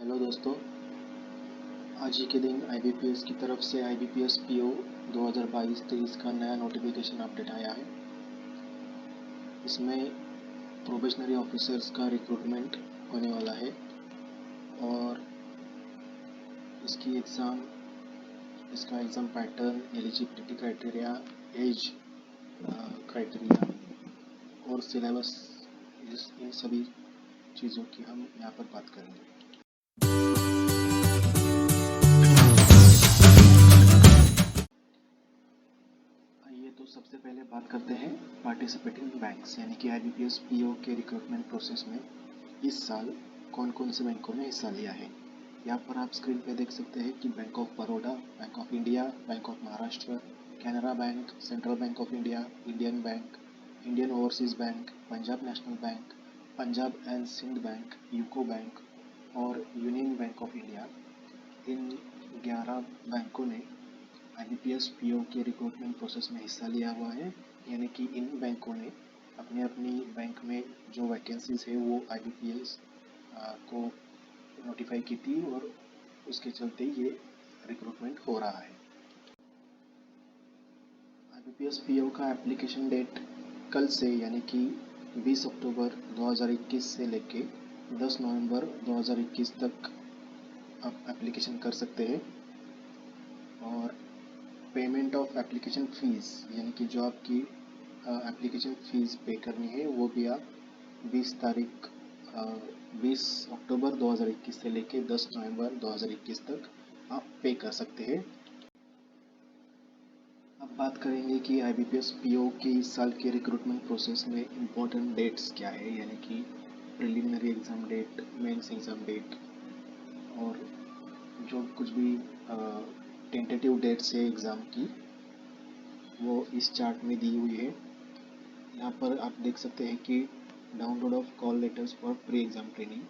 Hello दोस्तों, आज ही के दिन IBPS की तरफ से IBPS PO 2022-23 का नया नोटिफिकेशन अपडेट आया है। इसमें प्रोबेशनरी ऑफिसर्स का रिक्रूटमेंट होने वाला है और इसका exam pattern, eligibility criteria, age criteria और सिलेबस, इन सभी चीज़ों की हम यहाँ पर बात करेंगे। तो सबसे पहले बात करते हैं पार्टिसिपेटिंग बैंक्स यानी कि IBPS PO के रिक्रूटमेंट प्रोसेस में इस साल कौन कौन से बैंकों ने हिस्सा लिया है। यहाँ पर आप स्क्रीन पे देख सकते हैं कि bank of Baroda, bank of India, bank of Maharashtra, Canara bank, central bank of India, Indian bank, Indian overseas bank, Punjab national bank, Punjab and Sindh bank, UCO bank और यूनियन बैंक ऑफ इंडिया, इन 11 बैंकों ने IBPS PO के रिक्रूटमेंट प्रोसेस में हिस्सा लिया हुआ है। यानी कि इन बैंकों ने अपनी अपनी बैंक में जो वैकेंसीज है वो IBPS को नोटिफाई की थी और उसके चलते ये रिक्रूटमेंट हो रहा है। IBPS PO का एप्लीकेशन डेट कल से यानी कि 20 अक्टूबर 2021 से लेके 10 नवंबर 2021 तक आप एप्लीकेशन कर सकते हैं। और पेमेंट ऑफ एप्लीकेशन फ़ीस यानी कि जो आपकी एप्लीकेशन फ़ीस पे करनी है वो भी आप 20 अक्टूबर 2021 से लेके 10 नवंबर 2021 तक आप पे कर सकते हैं। अब बात करेंगे कि IBPS PO के इस साल के रिक्रूटमेंट प्रोसेस में इम्पोर्टेंट डेट्स क्या है, यानी कि preliminary exam date, mains exam date और जो कुछ भी टेंटेटिव डेट्स है एग्ज़ाम की वो इस चार्ट में दी हुई है। यहाँ पर आप देख सकते हैं कि download of call letters for pre exam training.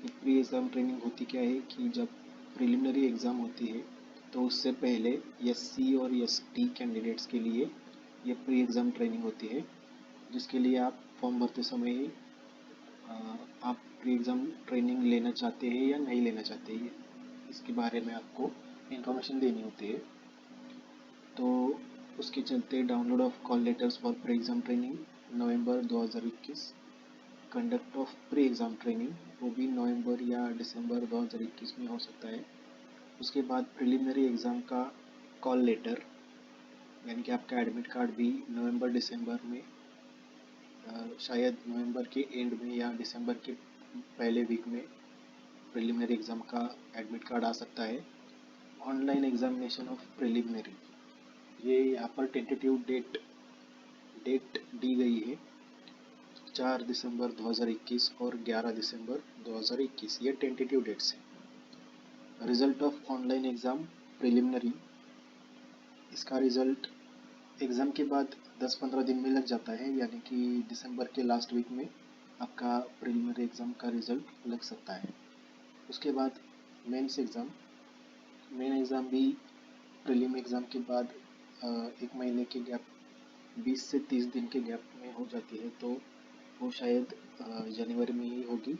ये प्री एग्ज़ाम ट्रेनिंग होती क्या है कि जब प्रिलिमिनरी एग्ज़ाम होती है तो उससे पहले SC और ST कैंडिडेट्स के लिए ये प्री एग्ज़ाम ट्रेनिंग होती है, जिसके लिए आप फॉर्म भरते समय ही आप प्री एग्ज़ाम ट्रेनिंग लेना चाहते हैं या नहीं लेना चाहते हैं इसके बारे में आपको इन्फॉर्मेशन देनी होती है। तो उसके चलते download of call letters for pre exam training November 2021, conduct of pre exam training वो भी नवंबर या दिसंबर 2021 में हो सकता है। उसके बाद प्रिलिमिनरी एग्ज़ाम का कॉल लेटर यानी कि आपका एडमिट कार्ड भी नवंबर दिसंबर में, शायद नवंबर के एंड में या दिसंबर के पहले वीक में प्रिलिमिनरी एग्ज़ाम का एडमिट कार्ड आ सकता है। ऑनलाइन एग्जामिनेशन ऑफ प्रिलिमिनरी, ये यहाँ पर टेंटेटिव डेट दी गई है 4 दिसंबर 2021 और 11 दिसंबर 2021, ये टेंटेटिव डेट्स हैं। Result of online exam preliminary, इसका रिज़ल्ट एग्ज़ाम के बाद 10-15 दिन में लग जाता है, यानी कि दिसंबर के लास्ट वीक में आपका प्रिलिमिनरी एग्ज़ाम का रिज़ल्ट लग सकता है। उसके बाद मेंस एग्ज़ाम, मेन एग्ज़ाम भी प्रीलिम एग्ज़ाम के बाद 1 महीने के गैप, 20 से 30 दिन के गैप में हो जाती है, तो वो शायद जनवरी में ही होगी।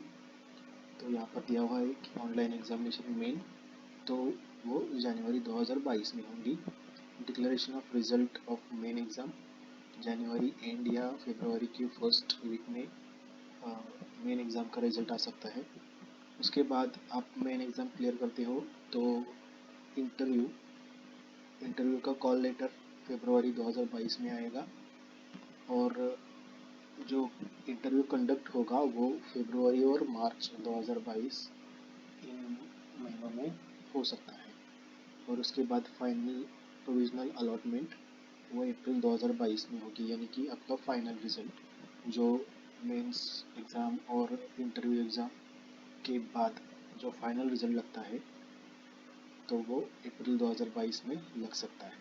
तो यहाँ पर दिया हुआ है कि ऑनलाइन एग्जामिनेशन मेन, तो वो जनवरी 2022 में होगी। Declaration of result of main exam January and या फरवरी की फर्स्ट वीक में मेन एग्ज़ाम का रिजल्ट आ सकता है। उसके बाद आप मेन एग्ज़ाम क्लियर करते हो तो इंटरव्यू का कॉल लेटर फरवरी 2022 में आएगा और जो इंटरव्यू कंडक्ट होगा वो फरवरी और मार्च 2022 इन महीनों में हो सकता है। और उसके बाद फाइनल प्रोविजनल अलॉटमेंट वो अप्रैल 2022 में होगी, यानी कि आपका फाइनल रिज़ल्ट जो मेंस एग्ज़ाम और इंटरव्यू एग्ज़ाम के बाद जो फाइनल रिज़ल्ट लगता है तो वो अप्रैल 2022 में लग सकता है।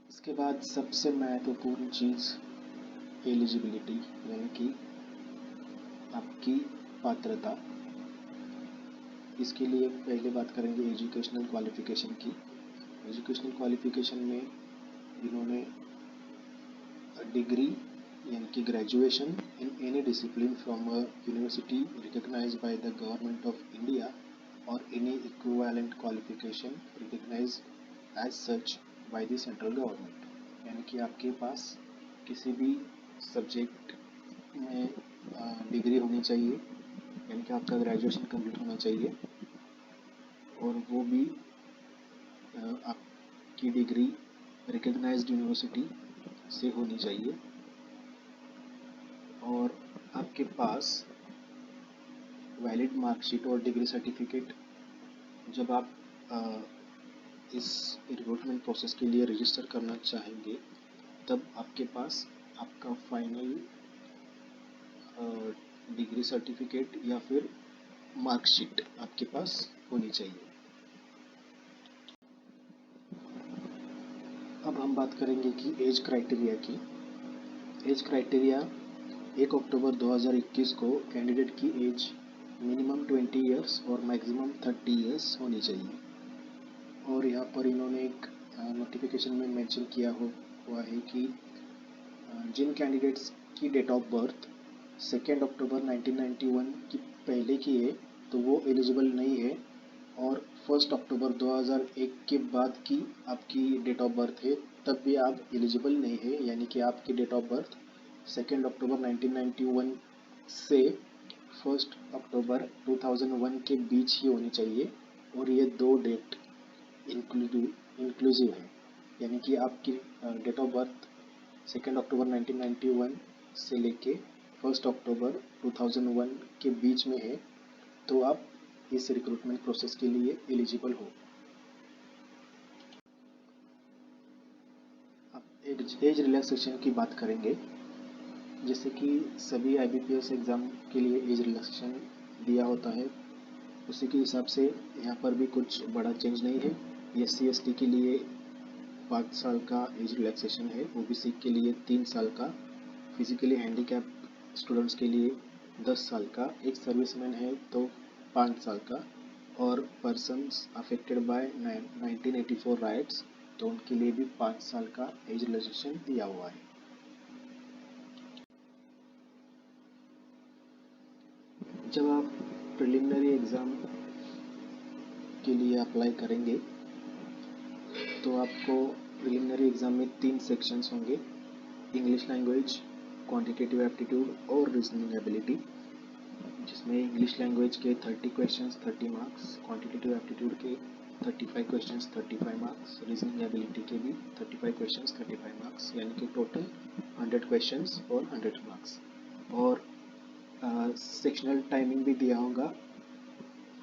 इसके बाद सबसे महत्वपूर्ण चीज़ एलिजिबिलिटी यानी कि आपकी पात्रता। इसके लिए पहले बात करेंगे एजुकेशनल क्वालिफ़िकेशन की। एजुकेशनल क्वालिफ़िकेशन में इन्होंने डिग्री यानी कि graduation in any discipline from a university recognized by the government of India और any equivalent qualification recognized as such by the central government. यानी कि आपके पास किसी भी सब्जेक्ट में डिग्री होनी चाहिए, यानी कि आपका ग्रेजुएशन कंप्लीट होना चाहिए और वो भी आपकी डिग्री रिकग्नाइज्ड यूनिवर्सिटी से होनी चाहिए और आपके पास वैलिड मार्कशीट और डिग्री सर्टिफिकेट जब आप इस रिक्रूटमेंट प्रोसेस के लिए रजिस्टर करना चाहेंगे तब आपके पास आपका फाइनल डिग्री सर्टिफिकेट या फिर मार्कशीट आपके पास होनी चाहिए। अब हम बात करेंगे कि एज क्राइटेरिया की। एज क्राइटेरिया 1 अक्टूबर 2021 को कैंडिडेट की एज मिनिमम 20 इयर्स और मैक्सिमम 30 इयर्स होनी चाहिए। और यहाँ पर इन्होंने एक नोटिफिकेशन में मेंशन किया हुआ है कि जिन कैंडिडेट्स की डेट ऑफ बर्थ 2 अक्टूबर 1991 की पहले की है तो वो एलिजिबल नहीं है, और 1 अक्टूबर 2001 के बाद की आपकी डेट ऑफ बर्थ है तब भी आप एलिजिबल नहीं है। यानी कि आपकी डेट ऑफ बर्थ 2 अक्टूबर 1991 से 1 अक्टूबर 2001 के बीच ही होनी चाहिए और ये दो डेट इंक्लूसिव है। यानी कि आपकी डेट ऑफ बर्थ 2 अक्टूबर 1991 से लेके 1 अक्टूबर 2001 के बीच में है तो आप इस रिक्रूटमेंट प्रोसेस के लिए एलिजिबल हो। अब एज रिलैक्सेशन की बात करेंगे। जैसे कि सभी IBPS एग्ज़ाम के लिए एज रिलैक्सेशन दिया होता है, उसी के हिसाब से यहाँ पर भी कुछ बड़ा चेंज नहीं है। SC/ST के लिए 5 साल का एज रिलैक्सेशन है, OBC के लिए 3 साल का, फिजिकली हैंडीकैप स्टूडेंट्स के लिए 10 साल का, एक सर्विसमैन है तो 5 साल का, और पर्सन्स अफेक्टेड बाय 1984 राइट्स तो उनके लिए भी 5 साल का एज रिलैक्सेशन दिया हुआ है। जब आप प्रिलिमिनरी एग्ज़ाम के लिए अप्लाई करेंगे तो आपको प्रिलिमिनरी एग्ज़ाम में 3 सेक्शंस होंगे: इंग्लिश लैंग्वेज, क्वांटिटेटिव एप्टीट्यूड और रीजनिंग एबिलिटी, जिसमें इंग्लिश लैंग्वेज के 30 क्वेश्चंस 30 मार्क्स, क्वांटिटेटिव एप्टीट्यूड के 35 क्वेश्चंस 35 मार्क्स, रीजनिंग एबिलिटी के भी 35 क्वेश्चंस 35 मार्क्स, यानी कि टोटल 100 क्वेश्चंस और 100 मार्क्स। और सेक्शनल टाइमिंग भी दिया होगा,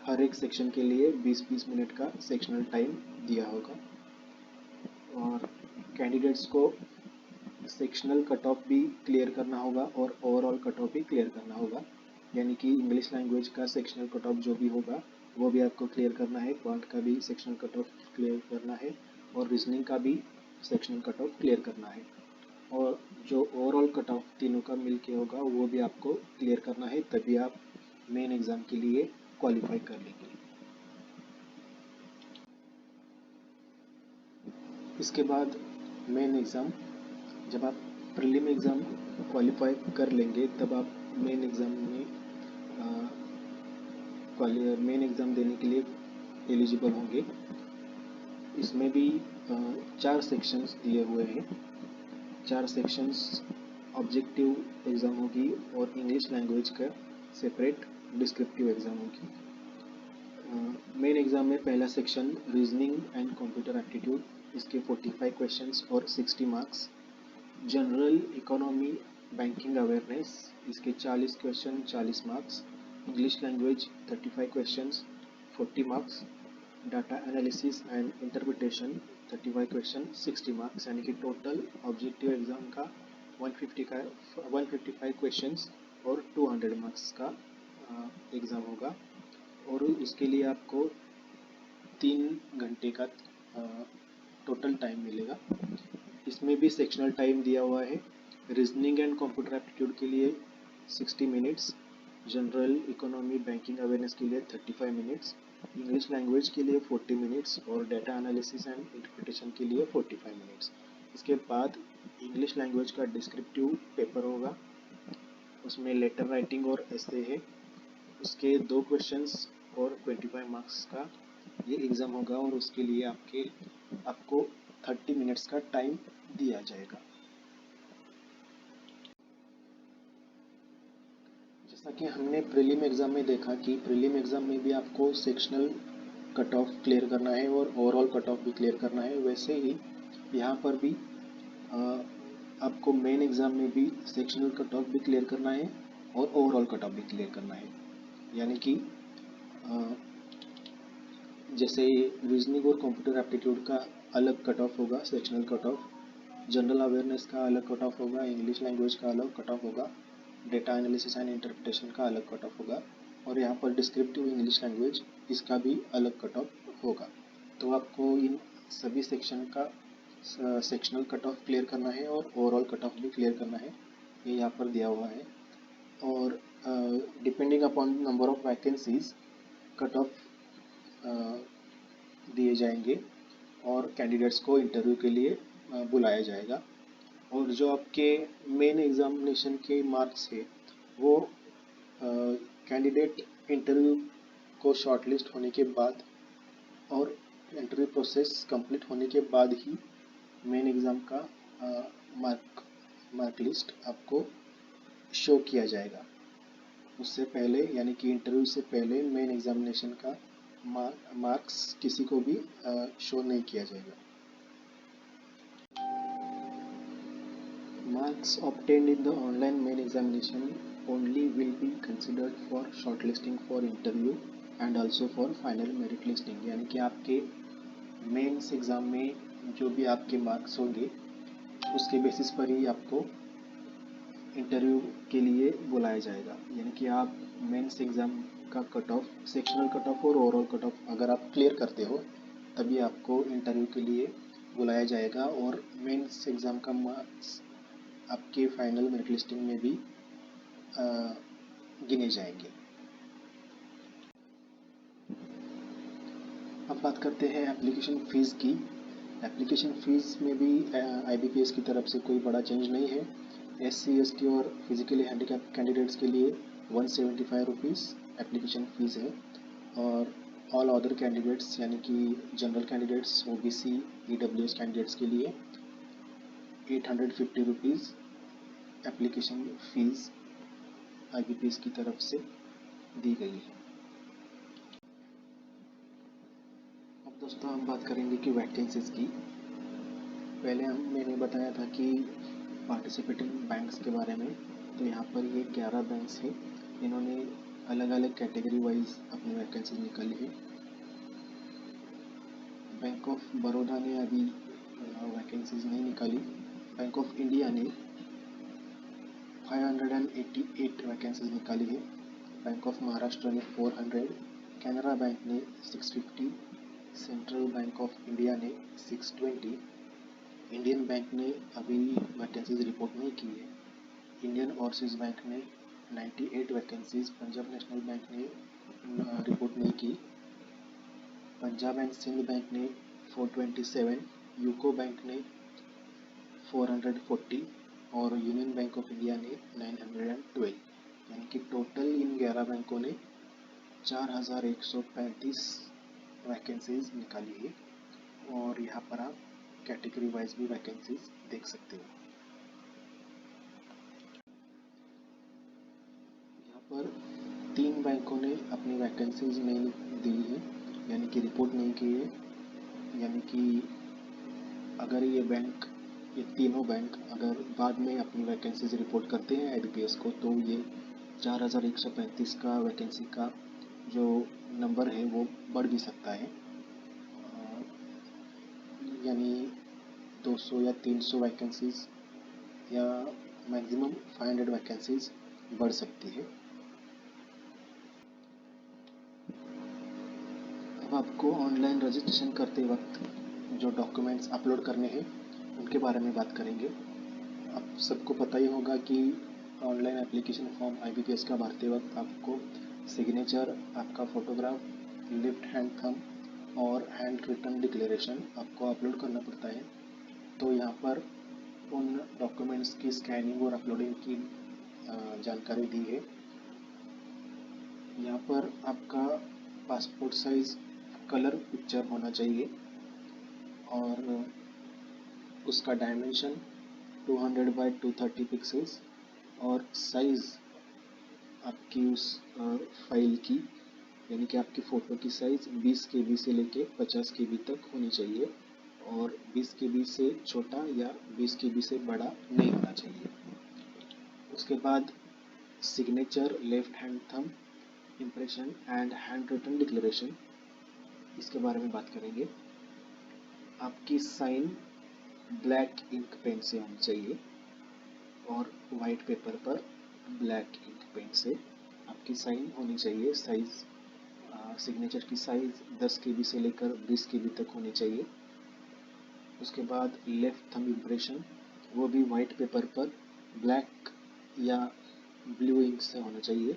हर एक सेक्शन के लिए 20-20 मिनट का सेक्शनल टाइम दिया होगा। और कैंडिडेट्स को सेक्शनल कट ऑफ भी क्लियर करना होगा और ओवरऑल कट ऑफ भी क्लियर करना होगा। यानी कि इंग्लिश लैंग्वेज का सेक्शनल कट ऑफ जो भी होगा वो भी आपको क्लियर करना है, क्वांट का भी सेक्शनल कट ऑफ क्लियर करना है और रीजनिंग का भी सेक्शनल कट ऑफ क्लियर करना है। और जो ओवरऑल कट ऑफ तीनों का मिल के होगा वो भी आपको क्लियर करना है, तभी आप मेन एग्ज़ाम के लिए क्वालिफाई कर लेंगे। इसके बाद मेन एग्ज़ाम, जब आप प्रीलिम एग्ज़ाम क्वालिफाई कर लेंगे तब आप मेन एग्ज़ाम देने के लिए एलिजिबल होंगे। इसमें भी 4 सेक्शंस दिए हुए हैं। 4 सेक्शंस ऑब्जेक्टिव एग्ज़ाम होगी और इंग्लिश लैंग्वेज का सेपरेट डिस्क्रिप्टिव एग्ज़ाम होगी। मेन एग्ज़ाम में पहला section reasoning and computer aptitude, इसके 45 क्वेश्चंस और 60 marks. General economy banking awareness, इसके 40 question 40 marks. English language 35 questions 40 marks. Data analysis and interpretation 35 question 60 marks, यानी कि टोटल ऑब्जेक्टिव एग्ज़ाम का 155 questions और 200 मार्क्स का एग्ज़ाम होगा। और इसके लिए आपको 3 घंटे का टोटल टाइम मिलेगा। इसमें भी सेक्शनल टाइम दिया हुआ है। रीजनिंग एंड कंप्यूटर एप्टीट्यूड के लिए 60 minutes, general economy banking awareness के लिए 35 मिनट्स, इंग्लिश लैंग्वेज के लिए 40 मिनट्स और डाटा एनालिसिस एंड इंटरप्रिटेशन के लिए 45 मिनट्स। इसके बाद इंग्लिश लैंग्वेज का डिस्क्रिप्टिव पेपर होगा, उसमें लेटर राइटिंग और ऐसे है। उसके 2 क्वेश्चंस और 25 मार्क्स का ये एग्ज़ाम होगा और उसके लिए आपको 30 मिनट्स का टाइम दिया जाएगा। जैसा कि हमने प्रीलिम एग्ज़ाम में देखा कि प्रीलिम एग्ज़ाम में भी आपको सेक्शनल कट ऑफ क्लियर करना है और ओवरऑल कट ऑफ भी क्लियर करना है, वैसे ही यहाँ पर भी आपको मेन एग्ज़ाम में भी सेक्शनल कट ऑफ भी क्लियर करना है और ओवरऑल कट ऑफ भी क्लियर करना है। यानी कि जैसे रीजनिंग और कंप्यूटर एप्टीट्यूड का अलग कट ऑफ होगा, sectional cut off, general awareness का अलग कट ऑफ होगा, इंग्लिश लैंग्वेज का अलग कट ऑफ होगा, डेटा एनालिसिस एंड इंटरप्रिटेशन का अलग कट ऑफ होगा और यहाँ पर डिस्क्रिप्टिव इंग्लिश लैंग्वेज इसका भी अलग कट ऑफ होगा। तो आपको इन सभी सेक्शन का सेक्शनल कट ऑफ क्लियर करना है और ओवरऑल कट ऑफ भी क्लियर करना है, ये यहाँ पर दिया हुआ है। और depending upon number of vacancies cut off दिए जाएंगे और कैंडिडेट्स को इंटरव्यू के लिए बुलाया जाएगा। और जो आपके मेन एग्जामिनेशन के मार्क्स है वो कैंडिडेट इंटरव्यू को शॉर्टलिस्ट होने के बाद और इंटरव्यू प्रोसेस कंप्लीट होने के बाद ही मेन एग्ज़ाम का मार्क लिस्ट आपको शो किया जाएगा। उससे पहले यानी कि इंटरव्यू से पहले मेन एग्जामिनेशन का मार्क्स किसी को भी शो नहीं किया जाएगा। Marks obtained in the online main examination only will be considered for shortlisting for interview and also for final merit listing। यानी कि आपके मेंस एग्ज़ाम में जो भी आपके मार्क्स होंगे उसके बेसिस पर ही आपको इंटरव्यू के लिए बुलाया जाएगा। यानी कि आप मेंस एग्ज़ाम का cut off, sectional cut off और ओवरऑल कट ऑफ अगर आप क्लियर करते हो तभी आपको इंटरव्यू के लिए बुलाया जाएगा और मेंस एग्ज़ाम का मार्क्स आपके फाइनल मेरिट लिस्टिंग में भी गिने जाएंगे। अब बात करते हैं एप्लीकेशन फ़ीस की। एप्लीकेशन फ़ीस में भी IBPS की तरफ से कोई बड़ा चेंज नहीं है। SC ST और फिजिकली हैंडीकैप कैंडिडेट्स के लिए 175 रुपीज़ एप्लीकेशन फ़ीस है और ऑल अदर कैंडिडेट्स यानी कि general candidates, OBC, EWS candidates के लिए 850 रुपीज़ एप्लीकेशन फ़ीस IBPS की तरफ से दी गई है। अब दोस्तों हम बात करेंगे कि वैकेंसीज़ की। पहले मैंने बताया था कि पार्टिसिपेटिंग बैंक्स के बारे में, तो यहाँ पर ये 11 बैंक्स हैं, इन्होंने अलग अलग कैटेगरी वाइज अपनी वैकेंसी निकाली है। बैंक ऑफ बड़ौदा ने अभी वैकेंसीज नहीं निकाली। बैंक ऑफ इंडिया ने 588 वैकेंसीज निकाली है। बैंक ऑफ महाराष्ट्र ने 400, कैनरा बैंक ने 650, सेंट्रल बैंक ऑफ इंडिया ने 620, इंडियन बैंक ने अभी वैकेंसीज रिपोर्ट नहीं की है। इंडियन ओवरसीज बैंक ने 98 वैकेंसीज, पंजाब नेशनल बैंक ने रिपोर्ट नहीं की। पंजाब एंड सिंध बैंक ने 427, यूको बैंक ने 440 और यूनियन बैंक ऑफ इंडिया ने 912। यानी कि टोटल इन 11 बैंकों ने 4135 वैकेंसीज निकाली है और यहाँ पर आप कैटेगरी वाइज भी वैकेंसीज देख सकते हो। यहाँ पर 3 बैंकों ने अपनी वैकेंसीज नहीं दी है, यानी कि रिपोर्ट नहीं की है। यानी कि अगर ये तीनों बैंक अगर बाद में अपनी वैकेंसीज रिपोर्ट करते हैं IBPS को, तो ये 4135 का वैकेंसी का जो नंबर है वो बढ़ भी सकता है, यानी 200 या 300 वैकेंसीज या मैक्सिमम 500 वैकेंसीज बढ़ सकती है। अब आपको ऑनलाइन रजिस्ट्रेशन करते वक्त जो डॉक्यूमेंट्स अपलोड करने हैं उनके बारे में बात करेंगे। आप सबको पता ही होगा कि ऑनलाइन एप्लीकेशन फॉर्म IBPS का भरते वक्त आपको सिग्नेचर, आपका फ़ोटोग्राफ, लेफ्ट हैंड थंब और हैंड रिटन डिक्लेरेशन आपको अपलोड करना पड़ता है। तो यहाँ पर उन डॉक्यूमेंट्स की स्कैनिंग और अपलोडिंग की जानकारी दी है। यहाँ पर आपका पासपोर्ट साइज कलर पिक्चर होना चाहिए और उसका डायमेंशन 200 बाय 230 पिक्सल्स और साइज़ आपकी उस फाइल की यानी कि आपकी फ़ोटो की साइज़ 20 KB से लेके 50 KB तक होनी चाहिए और 20 KB से छोटा या 20 KB से बड़ा नहीं होना चाहिए। उसके बाद signature, left hand thumb impression and handwritten declaration, इसके बारे में बात करेंगे। आपकी साइन ब्लैक इंक पेन से होनी चाहिए और वाइट पेपर पर ब्लैक इंक पेन से आपकी साइन होनी चाहिए। साइज सिग्नेचर की साइज 10 KB से लेकर 20 KB तक होनी चाहिए। उसके बाद लेफ्ट थंब इम्प्रेशन, वो भी वाइट पेपर पर ब्लैक या ब्लू इंक से होना चाहिए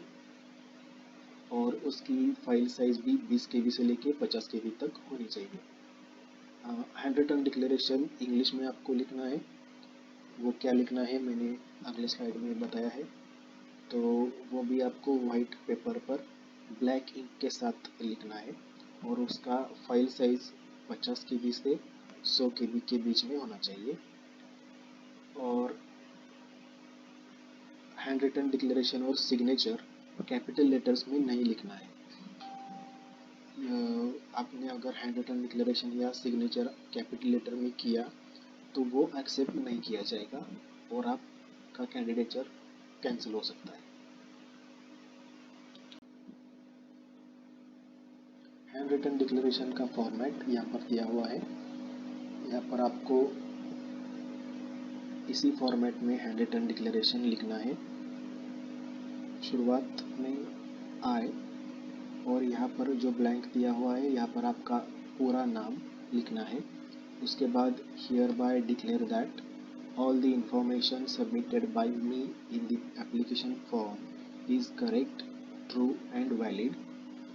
और उसकी फाइल साइज भी 20 KB से लेके 50 KB तक होनी चाहिए। हैंड रिटन डिक्लेरेशन इंग्लिश में आपको लिखना है। वो क्या लिखना है मैंने अगले स्लाइड में बताया है। तो वो भी आपको वाइट पेपर पर ब्लैक इंक के साथ लिखना है और उसका फाइल साइज 50 KB से 100 KB के बीच में होना चाहिए। और हैंड रिटन डिक्लेरेशन और सिग्नेचर कैपिटल लेटर्स में नहीं लिखना है। आपने अगर हैंड रिटन डिक्लेरेशन या सिग्नेचर कैपिटल लेटर में किया तो वो एक्सेप्ट नहीं किया जाएगा और आपका कैंडिडेचर कैंसिल हो सकता है। हैंड रिटन डिक्लेरेशन का फॉर्मेट यहाँ पर दिया हुआ है। यहाँ पर आपको इसी फॉर्मेट में हैंड रिटन डिक्लेरेशन लिखना है। शुरुआत में आए और यहाँ पर जो ब्लैंक दिया हुआ है यहाँ पर आपका पूरा नाम लिखना है। उसके बाद here bye declare that all the information submitted by me in the application form is correct, true and valid.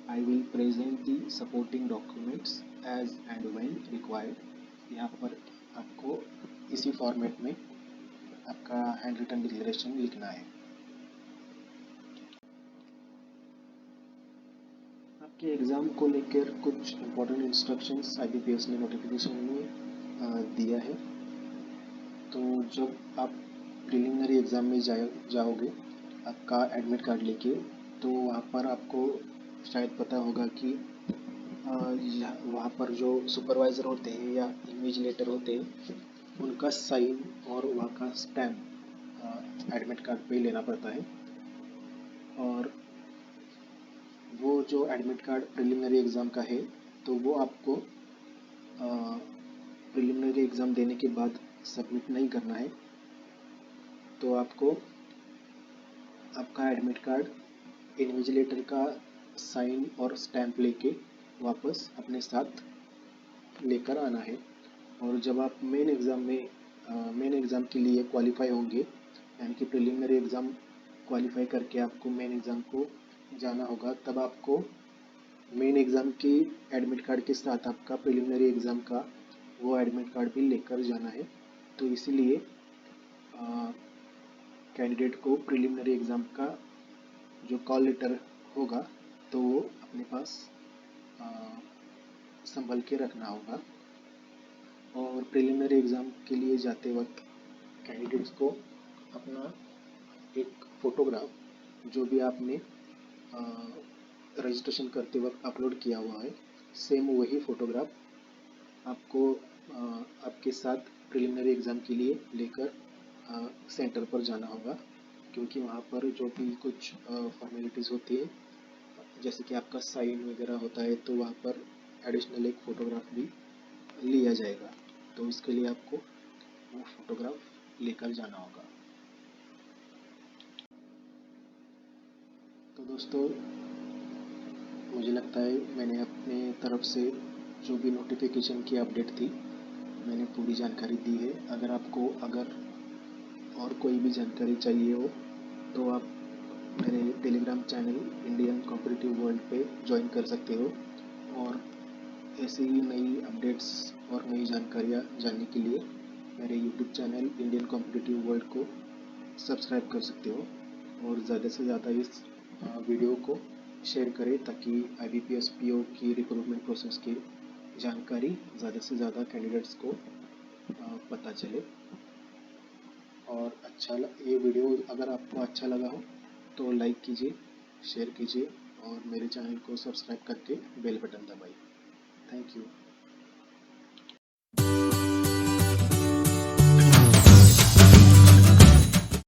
I will present the supporting documents as and when required. यहाँ पर आपको इसी फॉर्मेट में आपका हैंड रिटन डिक्लेरेशन लिखना है। आपके exam को लेकर कुछ इम्पोर्टेंट इंस्ट्रक्शंस IBPS ने नोटिफिकेशन में दिया है। तो जब आप प्रिलिमिनरी एग्ज़ाम में जाओगे आपका एडमिट कार्ड लेके, तो वहाँ पर आपको शायद पता होगा कि वहाँ पर जो सुपरवाइज़र होते हैं या इन्विजिलेटर होते हैं उनका साइन और वहाँ का स्टैम्प एडमिट कार्ड पे लेना पड़ता है। और वो जो एडमिट कार्ड प्रिलिमिनरी एग्ज़ाम का है तो वो आपको प्रिलिमिनरी एग्ज़ाम देने के बाद सबमिट नहीं करना है। तो आपको आपका एडमिट कार्ड इन्विजिलेटर का साइन और स्टैम्प लेके वापस अपने साथ लेकर आना है। और जब आप मेन एग्ज़ाम के लिए क्वालिफाई होंगे यानी कि प्रिलिमिनरी एग्ज़ाम क्वालिफाई करके आपको मेन एग्ज़ाम को जाना होगा, तब आपको मेन एग्ज़ाम की एडमिट कार्ड के साथ आपका प्रिलिमिनरी एग्ज़ाम का वो एडमिट कार्ड भी लेकर जाना है। तो इसीलिए कैंडिडेट को प्रिलिमिनरी एग्ज़ाम का जो कॉल लेटर होगा तो वो अपने पास संभल के रखना होगा। और प्रिलिमिनरी एग्ज़ाम के लिए जाते वक्त कैंडिडेट्स को अपना एक फ़ोटोग्राफ जो भी आपने रजिस्ट्रेशन करते वक्त अपलोड किया हुआ है, सेम वही फ़ोटोग्राफ आपको आपके साथ प्रिलिमिनरी एग्ज़ाम के लिए लेकर सेंटर पर जाना होगा, क्योंकि वहाँ पर जो भी कुछ फॉर्मेलिटीज़ होती है जैसे कि आपका साइन वगैरह होता है तो वहाँ पर एडिशनल एक फ़ोटोग्राफ भी लिया जाएगा। तो उसके लिए आपको वो फ़ोटोग्राफ लेकर जाना होगा। तो दोस्तों मुझे लगता है मैंने अपने तरफ से जो भी नोटिफिकेशन की अपडेट थी मैंने पूरी जानकारी दी है। अगर आपको और कोई भी जानकारी चाहिए हो तो आप मेरे Telegram channel Indian competitive world पे ज्वाइन कर सकते हो और ऐसी ही नई अपडेट्स और नई जानकारियाँ जानने के लिए मेरे YouTube channel Indian competitive world को सब्सक्राइब कर सकते हो और ज़्यादा से ज़्यादा इस वीडियो को शेयर करें ताकि IBPS PO की रिक्रूटमेंट प्रोसेस की जानकारी ज़्यादा से ज़्यादा कैंडिडेट्स को पता चले। और ये वीडियो अगर आपको अच्छा लगा हो तो लाइक कीजिए, शेयर कीजिए और मेरे चैनल को सब्सक्राइब करके बेल बटन दबाइए। Thank you.